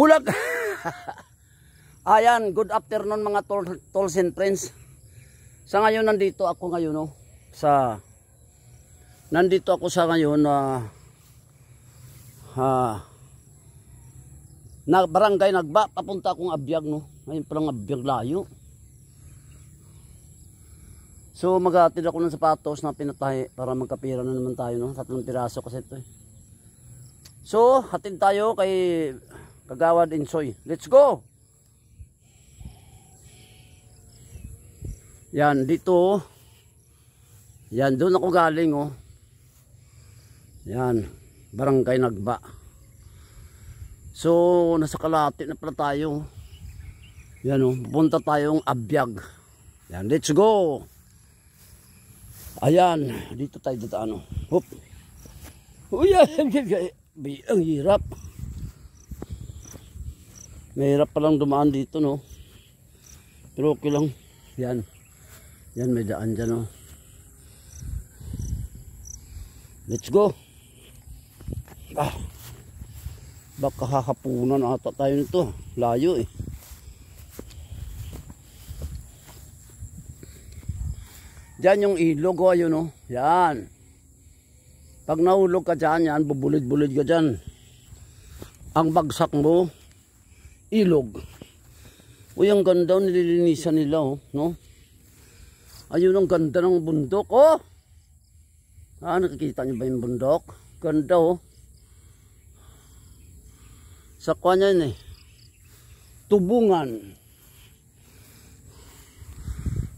Bulag. Ayan, good afternoon mga tolls and friends. Sa ngayon nandito ako ngayon no, nandito ako sa ngayon na barangay Nagba, papunta akong Abiyag no. Ngayon palang Abiyag layo. So maghatid ako ng sapatos na pinatahi para magkapira na naman tayo no. 3 piraso kasi ito eh. So hatid tayo kay Kagawad Insoy. Let's go. Yan dito. Yan doon ako galing oh. Yan, barangay Nagba. So nasa Kalati na pala tayo. Yan oh, pupunta tayong Abiyag. Yan, let's go. Ayan, dito tayo dadaan oh. Hop. Uy, ang hirap. Mahirap palang dumaan dito no. Pero okay lang. Yan. Yan may daan dyan oh. Let's go. Baka hakapunan ata tayo nito. Layo eh. Diyan yung ilog oh, ayun oh. Yan. Pag nahulog ka dyan, yan, bubulid-bulid ka dyan. Ang bagsak mo, ilog. Uy, ang ganda, nililinisan nila oh, no? Ayun ang ganda ng bundok oh. Nakikita niyo ba yung bundok? Ganda oh. Sa kanya yun eh. Tubungan.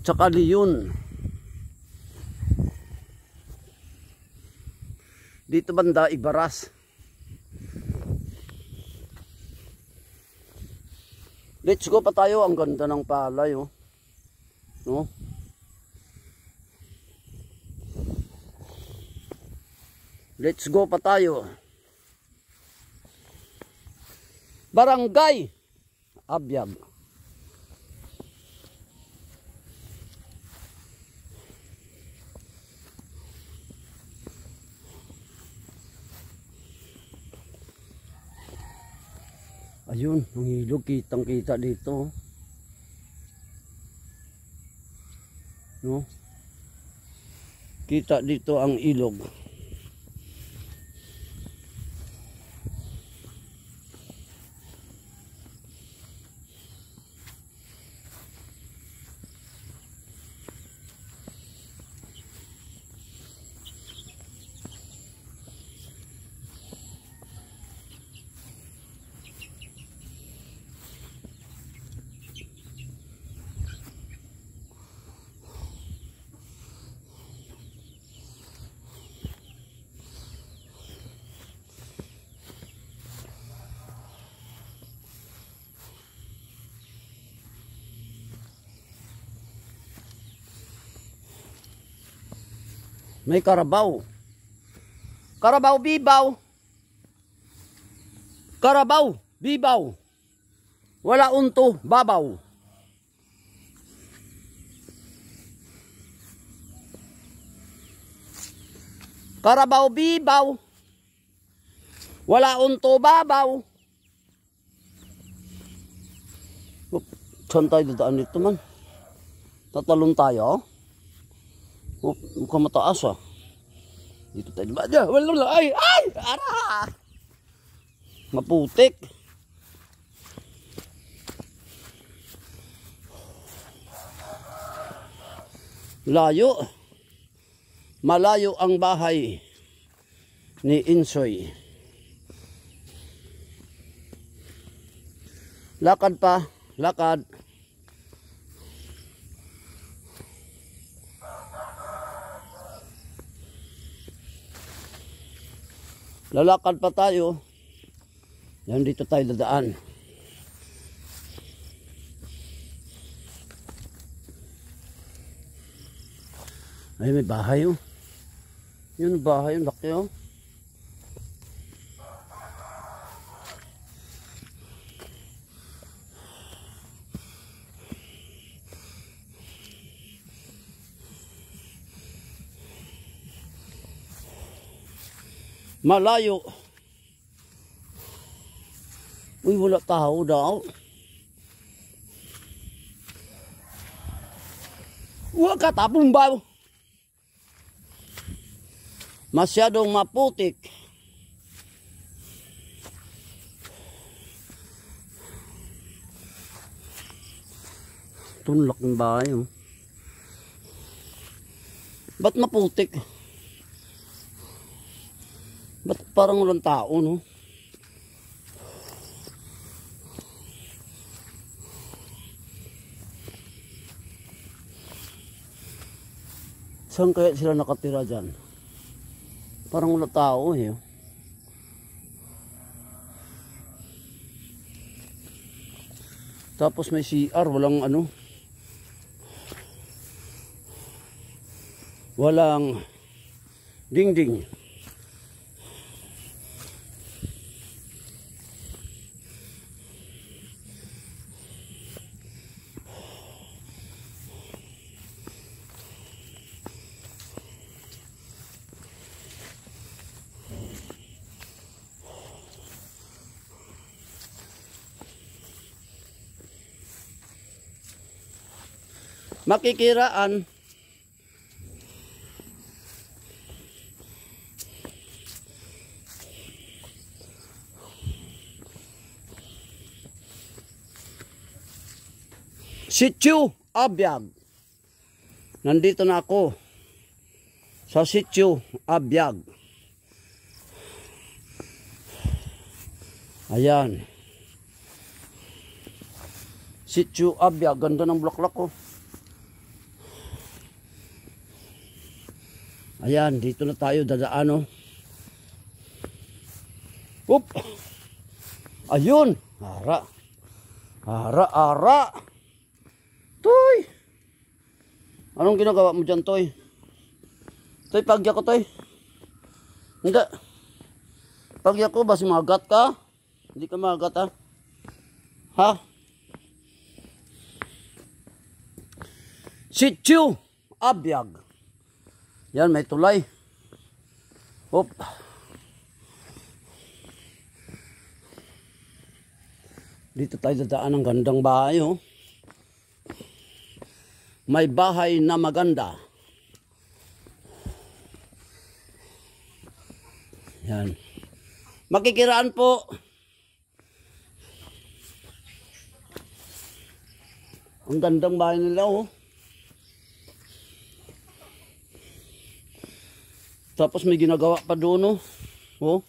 Tsaka Leon. Dito banda Ibaras. Let's go pa tayo. Ang ganda ng palay oh. No? Let's go pa tayo. Barangay Abiyag. Ayun, ang ilog, kitang-kita dito. No? Kita dito ang ilog. May karabaw. Karabaw bibaw. Karabaw bibaw. Wala unto babaw. Karabaw bibaw. Wala unto babaw. Saan tayo dadaan dito man? Tatalon tayo. Oh, mukhang mataas ah. Dito tayo ba? Wala. Ay! Ara! Maputik. Layo. Malayo ang bahay ni Insoy. Lakad pa. Lakad. Lalakad pa tayo. Yan dito tayo dadaan. Ay may bahay oh. Yun bahay yung laki oh. Malayo. Uy, Uy, wala tao daw. Huwag ka tapong ba? Masyadong maputik. Tunlak ng bahay. Oh. Ba't maputik? Ba't parang walang tao, no? Saan kaya sila nakatira dyan? Parang wala tao eh. Tapos may CR, walang ano. Walang dingding. Makikiraan. Sitio Abiyag. Nandito na ako sa Sitio Abiyag. Ayan. Sitio Abiyag. Ganda ng bulaklak ko. Ayan, dito na tayo dadaan, oh. Oop! Ayun! Ara! Ara! Ara! Toy! Anong ginagawa mo dyan, Toy? Toy, pagya ko, Toy. Hindi. Pagya ko, basi magat ka? Hindi ka magat, ha? Ha? Sitio Abiyag. Yan, may tulay. Hop. Dito tayo dadaan ng gandang bahay, oh. May bahay na maganda. Yan. Makikiraan po. Ang gandang bahay nila, oh. Tapos may ginagawa pa doon, oh. Oh.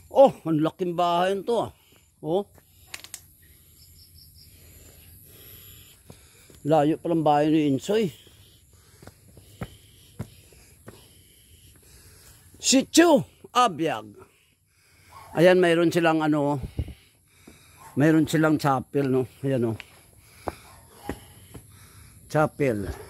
Oh, ang laking bahay nito, ah. Oh. Layo palang bahay ni Insoy. Sitio Abiyag. Ayan, mayroon silang ano, mayroon silang chapel, no. Ayan, oh. Chapel.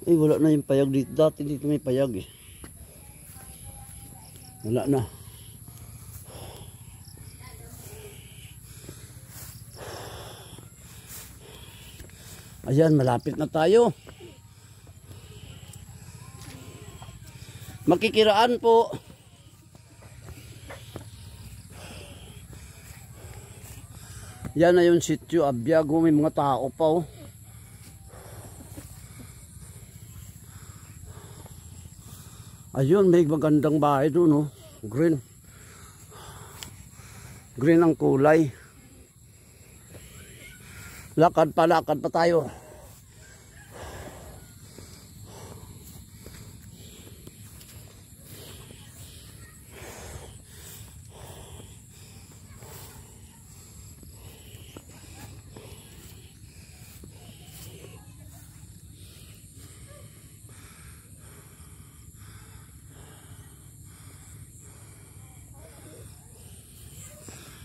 Eh, wala na yung payag dito. Dati dito may payag, eh. Wala na. Ayan, malapit na tayo. Makikiraan po. Yan na yung Sitio Abiyag. May mga tao pa, oh. Ayun, may magandang bahay doon, oh. Green. Green ang kulay. Lakad pa tayo.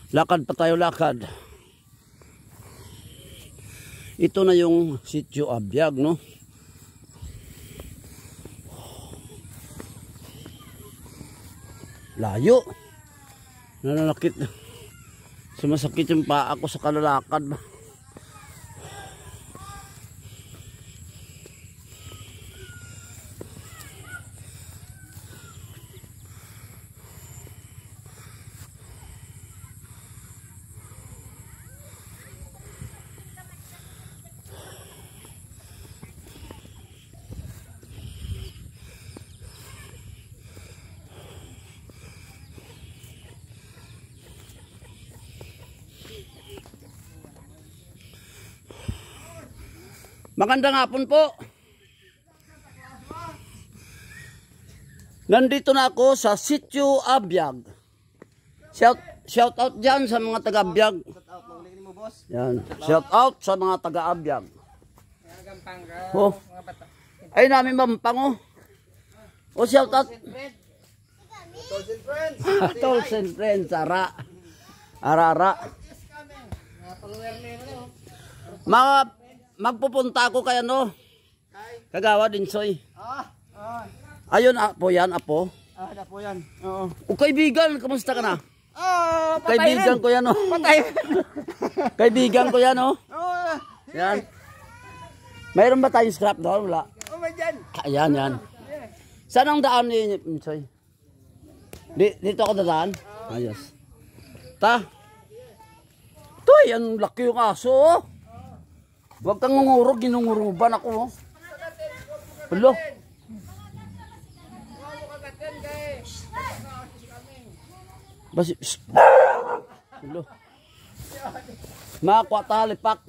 Lakad pa tayo, lakad. Ito na yung Sitio Abiyag, no? Layo. Nananakit. Sumasakit yung paa ko sa kalalakad. Magandang hapon po. Nandito na ako sa Sitio Abiyag. Shout out dyan sa mga taga-Abiyag. Yan. Shout out sa mga taga-Abiyag. Oh. Ay namin mampang oh. Oh, shout out. Tolls and friends. Ara. Magpupunta ako kay ano? Kagawad Insoy. Ayun, apo yan, apo. Apo yan. Oo. O kaibigan, kamusta ka na? Patay Kaibigan ko yan, oh. Patay. Kaibigan ko yan, oh. Oo. Yan. Mayroon ba tayong scrap doon? Wala. Oh, may dyan. Ayan, yan. Saan ang daan ni Insoy? Dito ako dadaan? Ayos. Toy, ang laki yung aso, oh. Huwag kang ngungurog, ginunguruban ako, oh. Hello. Basi, hello. Makuha ta lipak.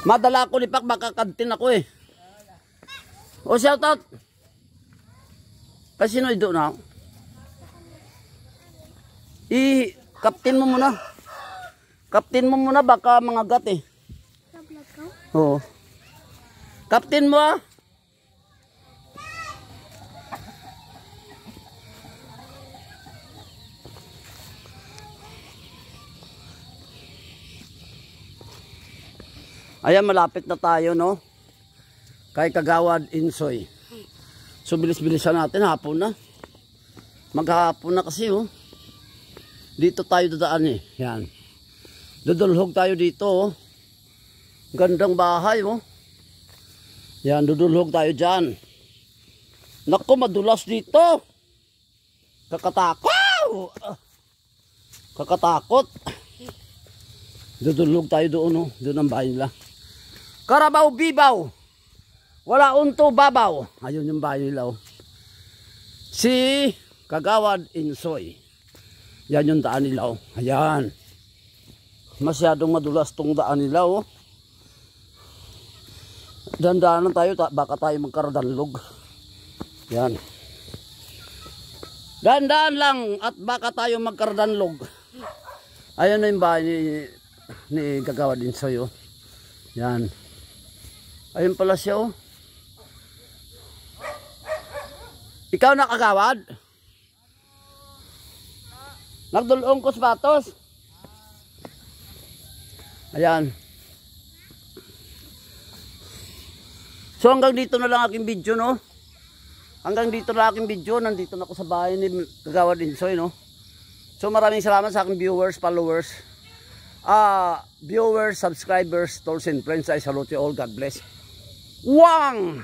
Madala ko lipak, makakantin ako eh. O shout out. Kasi sino ito na? Kaptin mo muna. Kaptin mo muna, baka mga gat eh. Oo. Kaptin mo ah. Ayan, malapit na tayo, no? Kay Kagawad Insoy. So, bilis-bilisan natin. Hapon na. Maghapon na kasi, oh. Dito tayo dadaan, eh. Yan. Dudulhog tayo dito, oh. Gandang bahay, oh. Yan, dudulhog tayo dyan. Naku, madulas dito. Kakatakot. Dudulhog tayo doon, oh. Doon ang bahay nila. Karabaw bibaw. Wala unto babaw. Ayun yung bahay nila, oh. Si Kagawad Insoy. Yan yung daan nila, oh. Ayan. Masyadong madulas tong daan nila, oh. Dandaanan tayo, baka tayo magkaradanlog. Yan. Dandaan lang at baka tayo magkaradanlog. Ayan na yung bahay ni Kagawad Insoy, oh. Yan. Ayun pala siya, oh. Ikaw na Kagawad? Nagdulong ko sapatos. Ayan. So hanggang dito na lang aking video, no? Hanggang dito na aking video. Nandito na ako sa bahay ni Kagawad Insoy, no? So maraming salamat sa aking viewers, followers, viewers, subscribers, tolls and friends. I salute you all. God bless. Wang!